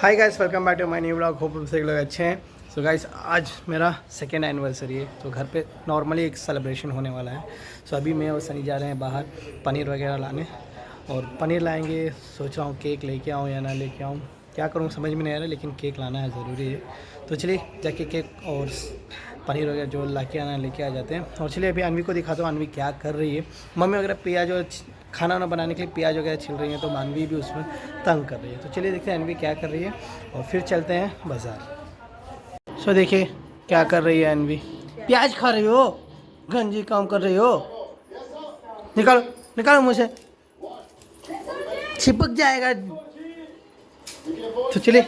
Hi guys, welcome back to my new blog. Hope सभी लोग अच्छे हैं। सो गाइस, आज मेरा सेकेंड एनिवर्सरी है, तो घर पे नॉर्मली एक सेलिब्रेशन होने वाला है। सो अभी मैं और सनी जा रहे हैं बाहर पनीर वगैरह लाने, और पनीर लाएंगे। सोच रहा हूँ केक लेके आऊँ या ना लेके आऊँ, क्या करूँ समझ में नहीं आ रहा, लेकिन केक लाना है ज़रूरी है। तो चलिए जाके केक और पनीर वगैरह जो ला के आना लेके आ जाते हैं। और चलिए अभी अनवी को दिखाता हूँ अनवी क्या कर रही है। मम्मी वगैरह प्याज और खाना वाना बनाने के लिए प्याज वगैरह छिल रही हैं, तो अनवी भी उसमें तंग कर रही है। तो चलिए देखते हैं अनवी क्या कर रही है और फिर चलते हैं बाज़ार। सो देखिए क्या कर रही है अनवी। प्याज खा रही हो, गंजी काम कर रही हो। निकालो निकालो, मुँह से चिपक जाएगा। तो चलिए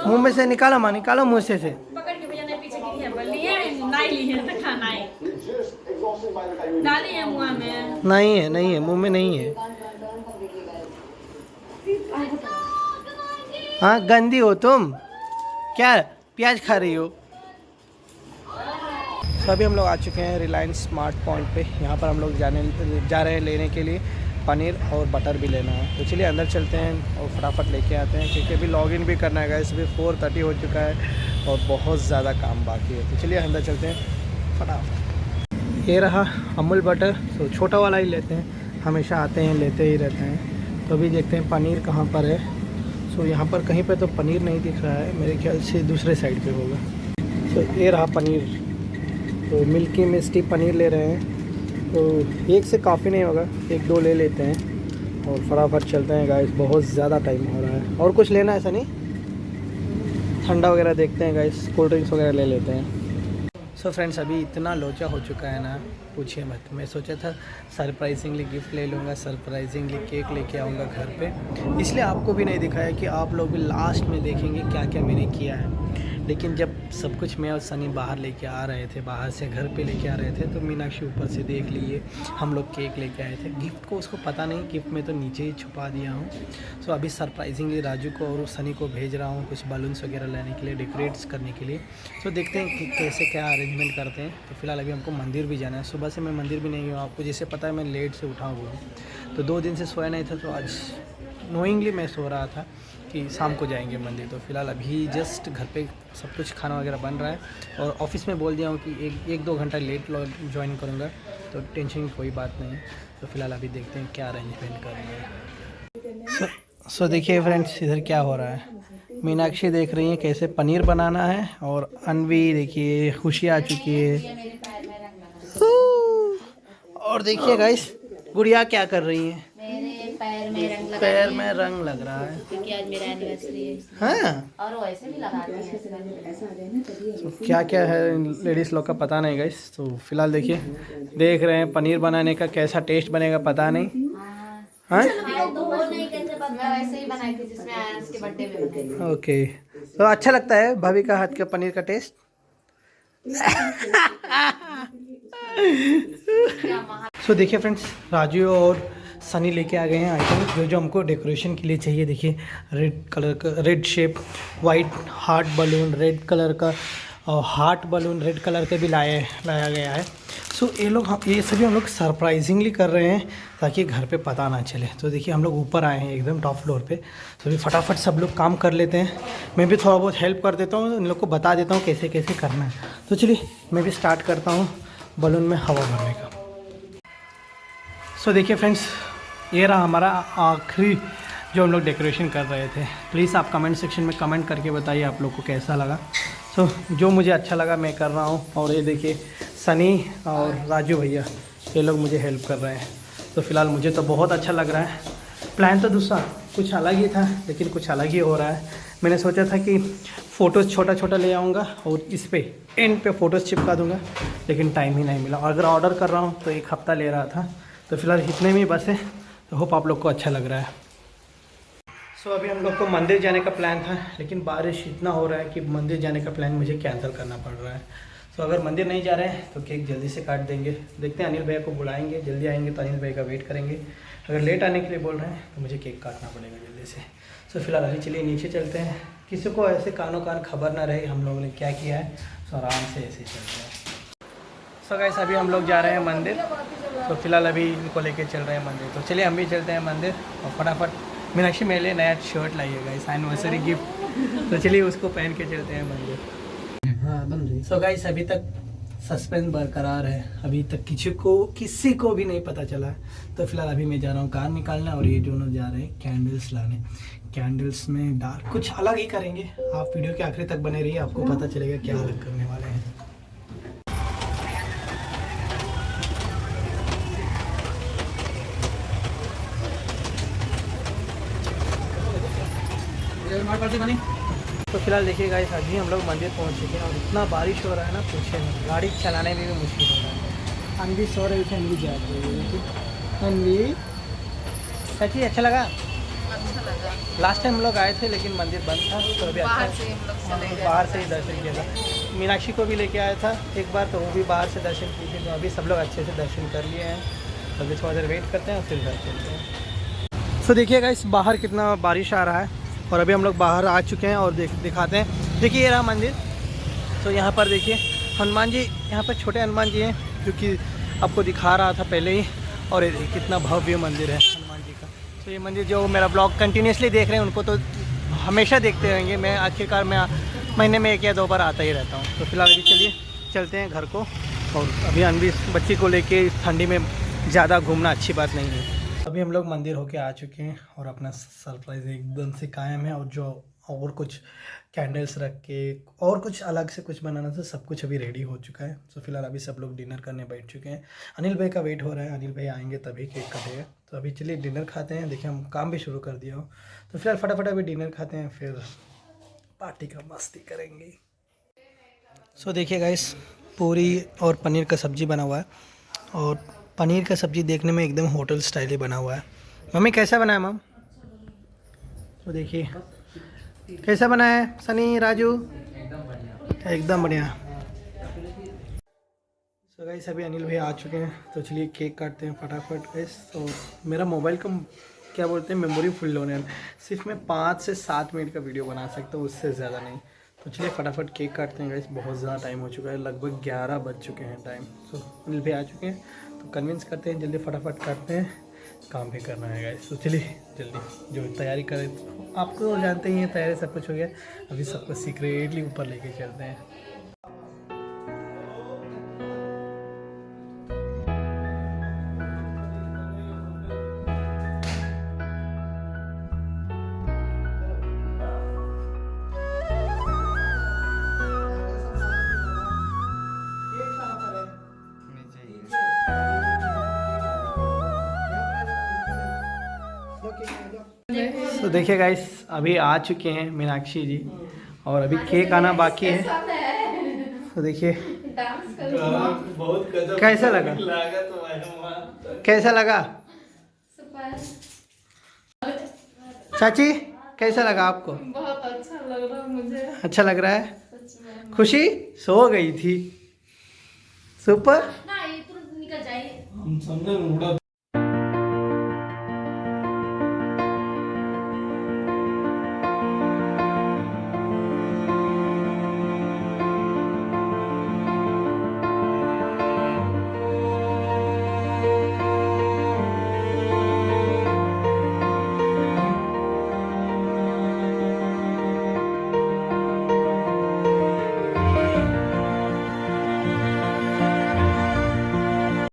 मुंह में से निकालो, माँ निकालो मुँह से। नहीं है, नहीं है, मुंह में नहीं है। हाँ गंदी हो तुम, क्या प्याज खा रही हो। सभी हम लोग आ चुके हैं रिलायंस स्मार्ट पॉइंट पे। यहाँ पर हम लोग जा रहे हैं लेने के लिए पनीर और बटर भी लेना है। तो चलिए अंदर चलते हैं और फटाफट लेके आते हैं, क्योंकि अभी लॉगिन भी करना है। इस भी 4:30 हो चुका है और बहुत ज़्यादा काम बाकी है। तो चलिए अंदर चलते हैं फटाफट। ये रहा अमूल बटर, तो छोटा वाला ही लेते हैं, हमेशा आते हैं लेते ही रहते हैं। तो अभी देखते हैं पनीर कहाँ पर है। सो यहाँ पर कहीं पे तो पनीर नहीं दिख रहा है, मेरे ख्याल से दूसरे साइड पे होगा। सो ये रहा पनीर, तो मिल्की मिस्टी पनीर ले रहे हैं। तो एक से काफ़ी नहीं होगा, 1-2 ले लेते हैं और फटाफट चलते हैं गाइस, बहुत ज़्यादा टाइम हो रहा है। और कुछ लेना है ऐसा नहीं, ठंडा वगैरह देखते हैं गाइस, कोल्ड ड्रिंक्स वगैरह ले लेते हैं। सो फ्रेंड्स, अभी इतना लोचा हो चुका है ना, पूछिए मत। मैं सोचा था सरप्राइजिंगली गिफ्ट ले लूँगा, सरप्राइजिंगली केक लेके आऊँगा घर पे, इसलिए आपको भी नहीं दिखाया कि आप लोग भी लास्ट में देखेंगे क्या क्या मैंने किया है। लेकिन जब सब कुछ मैं और सनी बाहर लेके आ रहे थे, बाहर से घर पे लेके आ रहे थे, तो मीनाक्षी ऊपर से देख लिए हम लोग केक लेके आए थे। गिफ्ट को उसको पता नहीं, गिफ्ट में तो नीचे ही छुपा दिया हूँ। सो अभी सरप्राइजिंगली राजू को और सनी को भेज रहा हूँ कुछ बलून्स वगैरह लेने के लिए, डेकोरेट्स करने के लिए। सो देखते हैं कि कैसे क्या अरेंजमेंट करते हैं। तो फिलहाल अभी हमको मंदिर भी जाना है। सुबह से मैं मंदिर भी नहीं हूँ, आपको जैसे पता है मैं लेट से उठा हुआ हूँ, तो 2 दिन से सोया नहीं था। तो आज नोइंगली मैं सो रहा था कि शाम को जाएंगे मंदिर। तो फिलहाल अभी जस्ट घर पे सब कुछ खाना वगैरह बन रहा है, और ऑफिस में बोल दिया हूँ कि 1-2 घंटा लेट ज्वाइन करूँगा, तो टेंशन की कोई बात नहीं है। तो फिलहाल अभी देखते हैं क्या अरेंजमेंट करना है। सो देखिए फ्रेंड्स, इधर क्या हो रहा है। मीनाक्षी देख रही है कैसे पनीर बनाना है, और अनवी देखिए खुशी आ चुकी है। और देखिए गाइस, गुड़िया क्या कर रही है। मेरे पैर में रंग लग रहा है क्योंकि आज मेरा एनिवर्सरी है। हाँ। और वो ऐसे भी लगाती है। तो क्या क्या है लेडीज़ लोग का पता नहीं गाइस। तो फिलहाल देखिए, देख रहे हैं पनीर बनाने का कैसा टेस्ट बनेगा, पता नहीं। हाँ मैं वैसे ही बनाई थी जिसमें आयंस के बर्थडे में बनाई थी। ओके। तो अच्छा लगता है भाभी का हाथ का पनीर का टेस्ट। सो देखिए फ्रेंड्स, राजू और सनी लेके आ गए हैं आइटम जो जो हमको डेकोरेशन के लिए चाहिए। देखिए रेड कलर का, red shape white heart balloon, red colour का हार्ट बलून रेड कलर के भी लाया गया है। सो ये सभी हम लोग सरप्राइजिंगली कर रहे हैं ताकि घर पे पता ना चले। तो देखिए हम लोग ऊपर आए हैं एकदम टॉप फ्लोर पे, तो अभी फटाफट सब लोग काम कर लेते हैं। मैं भी थोड़ा बहुत हेल्प कर देता हूँ, इन लोग को बता देता हूँ कैसे कैसे करना है। तो चलिए मैं भी स्टार्ट करता हूँ बलून में हवा भरने का। सो देखिए फ्रेंड्स, ये रहा हमारा आखिरी जो हम लोग डेकोरेशन कर रहे थे। प्लीज़ आप कमेंट सेक्शन में कमेंट करके बताइए आप लोग को कैसा लगा। सो जो मुझे अच्छा लगा मैं कर रहा हूँ। और ये देखिए सनी और राजू भैया, ये लोग मुझे हेल्प कर रहे हैं। तो फिलहाल मुझे तो बहुत अच्छा लग रहा है। प्लान तो दूसरा कुछ अलग ही था, लेकिन कुछ अलग ही हो रहा है। मैंने सोचा था कि फ़ोटोज़ छोटा छोटा ले आऊँगा और इस पे एंड पे फ़ोटोज़ चिपका दूँगा, लेकिन टाइम ही नहीं मिला। अगर ऑर्डर कर रहा हूँ तो 1 हफ़्ता ले रहा था। तो फिलहाल इतने में बस है। तो होप आप लोग को अच्छा लग रहा है। सो अभी हम लोग को मंदिर जाने का प्लान था, लेकिन बारिश इतना हो रहा है कि मंदिर जाने का प्लान मुझे कैंसिल करना पड़ रहा है। सो अगर मंदिर नहीं जा रहे हैं तो केक जल्दी से काट देंगे। देखते हैं अनिल भैया को बुलाएंगे, जल्दी आएंगे तो अनिल भैया का वेट करेंगे। अगर लेट आने के लिए बोल रहे हैं तो मुझे केक काटना पड़ेगा जल्दी से। सो फिलहाल अभी चलिए नीचे चलते हैं, किसी को ऐसे कानों कान खबर ना रहे हम लोगों ने क्या किया है। सो आराम से ऐसे चलते हैं। सो गाइस, अभी हम लोग जा रहे हैं मंदिर। तो फिलहाल अभी इनको लेके चल रहे हैं मंदिर। तो चलिए हम भी चलते हैं मंदिर और फटाफट मीनाक्षी मेरे लिए नया शर्ट लाइएगा इस एनिवर्सरी गिफ्ट। तो चलिए उसको पहन के चलते हैं मंदिर। हाँ बन रही। सो गाइस अभी तक सस्पेंस बरकरार है, अभी तक किसी को भी नहीं पता चला है। तो फिलहाल अभी मैं जा रहा हूँ कार निकालने और ये दोनों जा रहे हैं कैंडल्स लाने। कैंडल्स में डार्क कुछ अलग ही करेंगे। आप वीडियो के आखिरी तक बने रहिए, आपको पता चलेगा क्या अलग करने वाले हैं। तो फिलहाल देखिए गाइस अभी हम लोग मंदिर पहुंच चुके हैं और इतना बारिश हो रहा है ना पूछे नहीं, गाड़ी चलाने में भी मुश्किल हो रहा है। अनवी सो रही थी, अनवी जा रही है। अनवी सच्ची अच्छा लगा? लास्ट टाइम हम लोग आए थे लेकिन मंदिर बंद था, तो अभी बाहर से ही दर्शन किया था। मीनाक्षी को भी लेके आया था एक बार, तो वो भी बाहर से दर्शन की थी। तो अभी सब लोग अच्छे से दर्शन कर लिए हैं, अभी थोड़ा देर वेट करते हैं और फिर घर चलते हैं। तो देखिएगा इस बाहर कितना बारिश आ रहा है और अभी हम लोग बाहर आ चुके हैं और दिखाते हैं। देखिए ये रहा मंदिर। तो यहाँ पर देखिए हनुमान जी, यहाँ पर छोटे हनुमान जी हैं जो कि आपको दिखा रहा था पहले ही। और ये कितना भव्य मंदिर है हनुमान जी का। तो ये मंदिर जो मेरा ब्लॉग कंटिन्यूसली देख रहे हैं उनको तो हमेशा देखते रहेंगे। मैं आखिरकार मैं महीने में 1 या 2 बार आता ही रहता हूँ। तो फिलहाल अभी चलिए चलते हैं घर को। और अभी अनवी बच्ची को लेके इस ठंडी में ज़्यादा घूमना अच्छी बात नहीं है। अभी हम लोग मंदिर होके आ चुके हैं और अपना सरप्राइज़ एकदम से कायम है। और जो और कुछ कैंडल्स रख के और कुछ अलग से कुछ बनाना था, सब कुछ अभी रेडी हो चुका है। तो फिलहाल अभी सब लोग डिनर करने बैठ चुके हैं। अनिल भाई का वेट हो रहा है, अनिल भाई आएंगे तभी केक कटेगा। तो अभी चलिए डिनर खाते हैं। देखिए हम काम भी शुरू कर दिया हो, तो फिलहाल फटाफट अभी डिनर खाते हैं, फिर पार्टी का मस्ती करेंगे। सो देखिए गाइस पूरी और पनीर का सब्ज़ी बना हुआ है और पनीर का सब्ज़ी देखने में एकदम होटल स्टाइल ही बना हुआ है। मम्मी कैसा बना है मम? तो देखिए कैसा बना है सनी, राजू? एकदम बढ़िया। सो गाइस अभी अनिल भाई आ चुके हैं, तो चलिए केक काटते हैं फटाफट गाइस। तो मेरा मोबाइल का क्या बोलते हैं मेमोरी फुल होने वाला, सिर्फ मैं 5 से 7 मिनट का वीडियो बना सकता हूँ, उससे ज़्यादा नहीं। तो चलिए फटाफट केक काटते हैं गाइस, बहुत ज़्यादा टाइम हो चुका है, लगभग 11 बज चुके हैं टाइम। तो अनिल भाई आ चुके हैं, तो कन्विंस करते हैं जल्दी फटाफट काटते हैं, काम भी करना है गाइस। तो चलिए जल्दी जो तैयारी करें, आपको जानते ही हैं तैयारी सब कुछ हो गया, अभी सबको सीक्रेटली ऊपर लेके चलते हैं। तो देखिए गाइस अभी आ चुके हैं मीनाक्षी जी और अभी केक आना बाकी है। तो देखिए कैसा लगा, कैसा लगा चाची, कैसा लगा आपको? बहुत अच्छा लग रहा है मुझे। अच्छा लग रहा है? खुशी सो गई थी। सुपर ना ये तुरंत निकल जाए। हम समझे।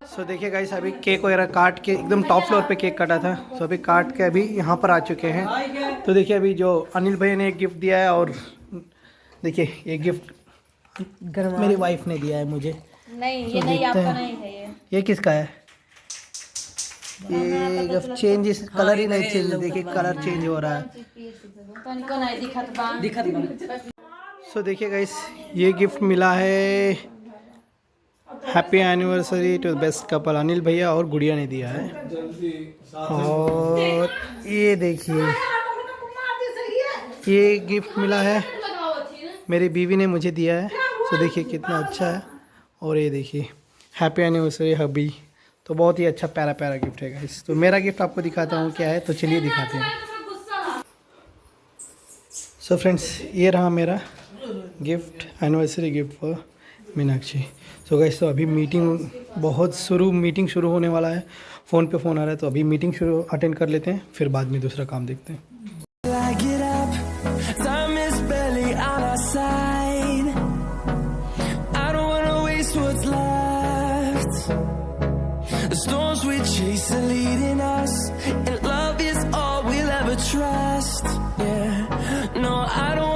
सो देखिए गाइस अभी केक वगैरह काट के एकदम टॉप फ्लोर पे केक काटा था, तो अभी काट के अभी यहाँ पर आ चुके हैं। तो देखिए अभी जो अनिल भाई ने एक गिफ्ट दिया है और देखिए ये गिफ्ट मेरी वाइफ ने दिया है मुझे। नहीं तो ये नहीं देखते आपका हैं। नहीं है ये किसका है? ये जब चेंज कलर ही नहीं चेंज, देखिए कलर चेंज हो रहा है। तनिको नहीं दिखत बा। सो देखिए गाइस ये गिफ्ट मिला है, happy anniversary to best couple, Anil भैया और गुड़िया ने दिया है। और ये देखिए ये गिफ्ट मिला है, मेरी बीवी ने मुझे दिया है। तो देखिए कितना अच्छा है। और ये देखिए हैप्पी एनिवर्सरी हबी, तो बहुत ही अच्छा प्यारा प्यारा गिफ्ट है गाइस। तो मेरा गिफ्ट आपको दिखाता हूँ क्या है, तो चलिए दिखाते हैं। सो फ्रेंड्स ये रहा मेरा gift, anniversary gift for Meenakshi. So guys, तो अभी मीटिंग शुरू होने वाला है। फ़ोन पे फ़ोन आ रहा है, तो अभी मीटिंग शुरू अटेंड कर लेते हैं, फिर बाद में दूसरा काम देखते हैं। The storms we chase are leading us, and love is all we'll ever trust. Yeah, no, I don't